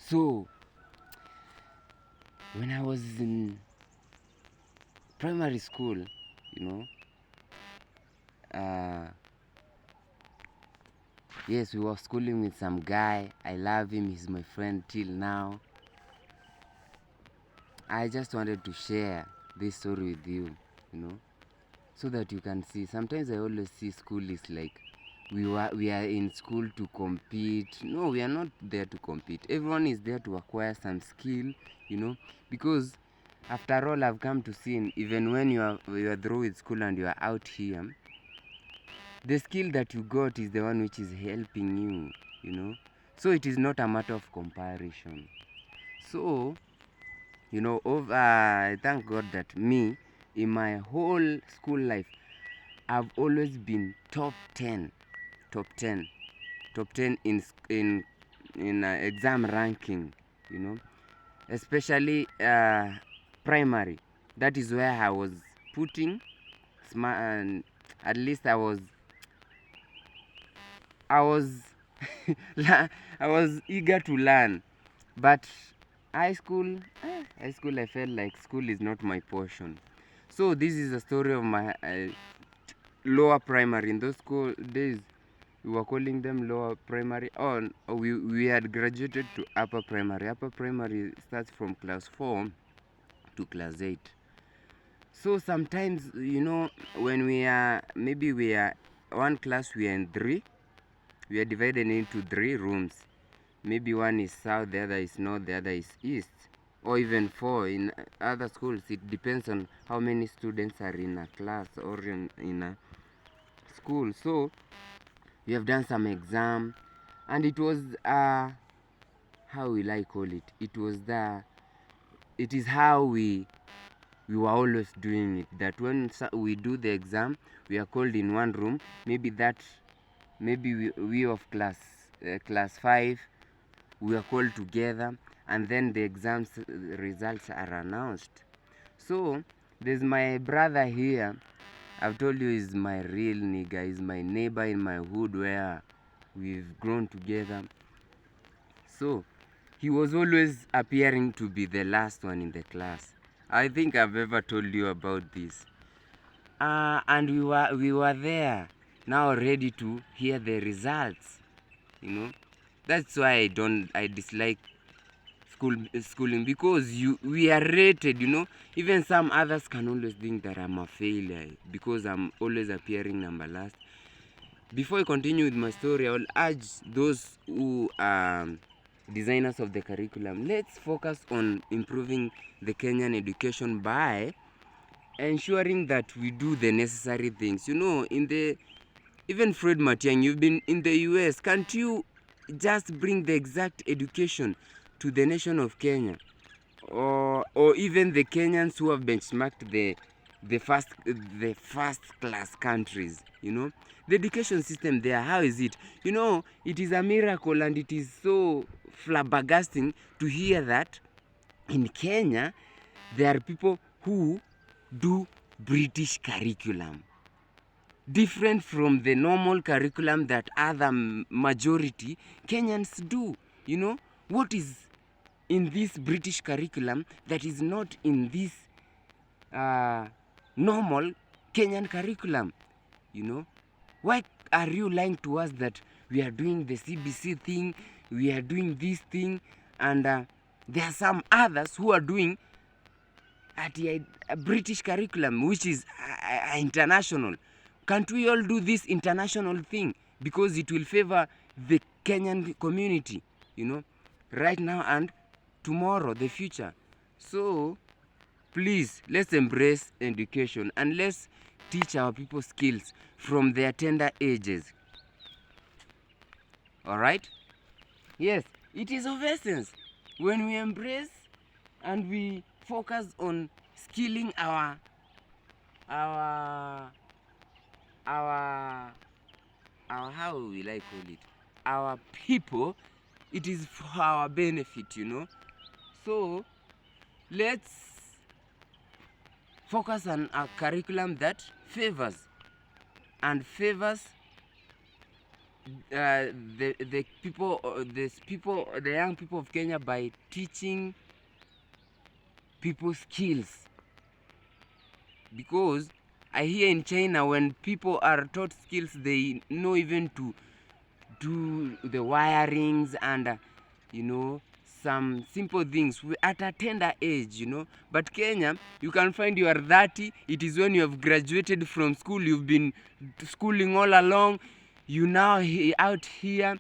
So when I was in primary school, yes, we were schooling with some guy. I love him. He's my friend till now. I just wanted to share this story with you, so that you can see. Sometimes I always see school is like we are in school to compete. No, we are not there to compete. Everyone is there to acquire some skill, because after all, I've come to see, even when you are through with school and you are out here, the skill that you got is the one which is helping you. So it is not a matter of comparison. So I thank God that me, in my whole school life, I've always been top 10 in exam ranking, especially primary. That is where I was putting smart, and at least I was I was eager to learn. But high school, I felt like school is not my portion. So this is a story of my lower primary. In those school days, we were calling them lower primary. We had graduated to upper primary. Upper primary starts from class 4 to class 8. So sometimes, when we are one class, we are in 3. We are divided into 3 rooms. Maybe one is south, the other is north, the other is east, or even 4. In other schools, it depends on how many students are in a class or in a school. So we have done some exam, and it was how will I call it? It is how we were always doing it. That when we do the exam, we are called in one room. Maybe we of class 5, we are called together, and then the exams results are announced. So there's my brother here. I've told you, he's my real nigga. He's my neighbor in my hood where we've grown together. So he was always appearing to be the last one in the class. I think I've ever told you about this. And we were there now, ready to hear the results. That's why I dislike schooling, because we are rated. Even some others can always think that I'm a failure because I'm always appearing number last. Before I continue with my story, I will urge those who are designers of the curriculum, let's focus on improving the Kenyan education by ensuring that we do the necessary things. Even Fred Matiang'i, you've been in the US. Can't you just bring the exact education to the nation of Kenya? Or even the Kenyans who have benchmarked the first class countries. The education system there, how is it? It is a miracle, and it is so flabbergasting to hear that in Kenya there are people who do British curriculum, different from the normal curriculum that other majority Kenyans do. What is in this British curriculum that is not in this normal Kenyan curriculum? Why are you lying to us that we are doing the CBC thing, we are doing this thing, and there are some others who are doing at a British curriculum, which is international? Can't we all do this international thing? Because it will favor the Kenyan community, right now and tomorrow, the future. So please, let's embrace education and let's teach our people skills from their tender ages. All right? Yes, it is of essence when we embrace and we focus on skilling our how will I call it? Our people. It is for our benefit, So let's focus on a curriculum that favors the people, the young people of Kenya by teaching people skills. Because I hear in China, when people are taught skills, they know even to do the wirings and some simple things at a tender age, But Kenya, you can find you are 30, it is when you have graduated from school, you've been schooling all along, you now out here,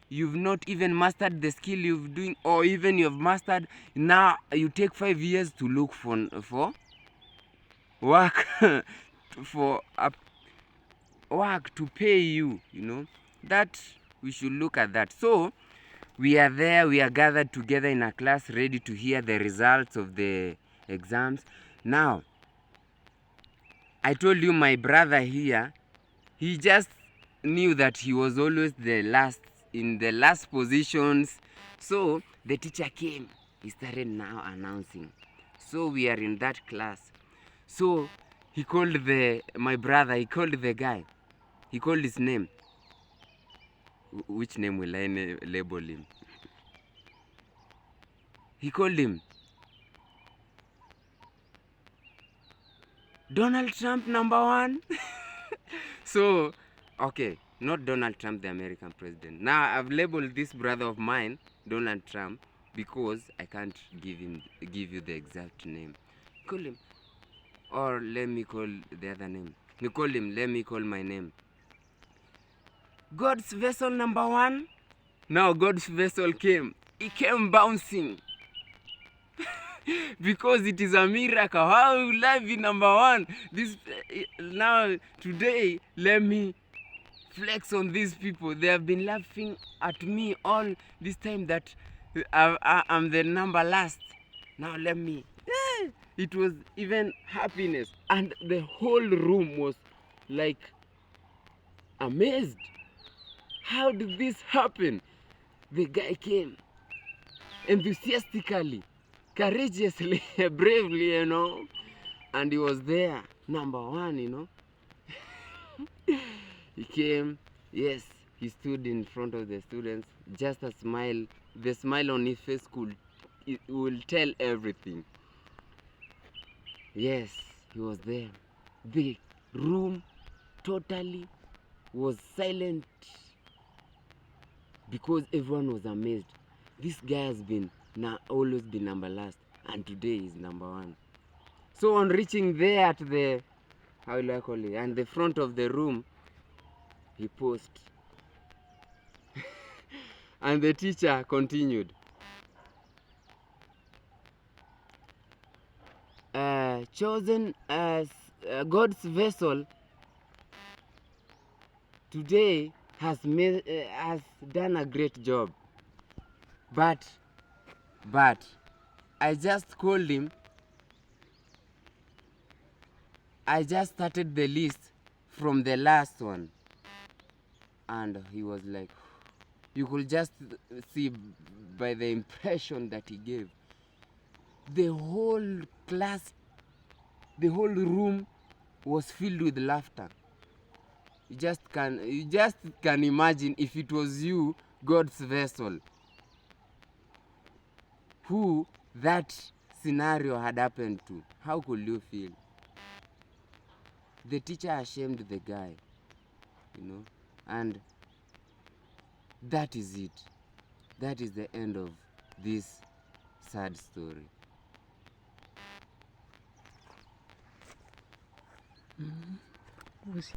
you've not even mastered the skill you've doing, or even you've mastered, now you take 5 years to look for work for a work to pay you, that we should look at that. So we are there, we are gathered together in a class, ready to hear the results of the exams. Now, I told you my brother here, he just knew that he was always in the last positions. So the teacher came, he started now announcing. So we are in that class. So he called my brother, he called the guy, he called his name. Which name will I label him? He called him Donald Trump #1. So, okay, not Donald Trump, the American president. Now I've labeled this brother of mine Donald Trump because I can't give you the exact name. Call him, or let me call the other name. You call him. Let me call my name. God's vessel #1. Now God's vessel came. He came bouncing. Because it is a miracle. How will I be #1? This now today, let me flex on these people. They have been laughing at me all this time that I'm the number last. Now let me. It was even happiness, and the whole room was like amazed. How did this happen? The guy came enthusiastically, courageously, bravely, and he was there, #1, He came, yes, he stood in front of the students, just a smile. The smile on his face will tell everything. Yes, he was there. The room totally was silent because everyone was amazed. This guy has been always been number last, and today is #1. So on reaching there at the, how will I call it, and the front of the room, he paused. And the teacher continued. Chosen as God's vessel today has done a great job. But I just called him. I just started the list from the last one. And he was like, you could just see by the impression that he gave. The whole class, the whole room was filled with laughter. You just can imagine if it was you, God's vessel, who that scenario had happened to. How could you feel? The teacher ashamed the guy, and that is it. That is the end of this sad story. Mm-hmm.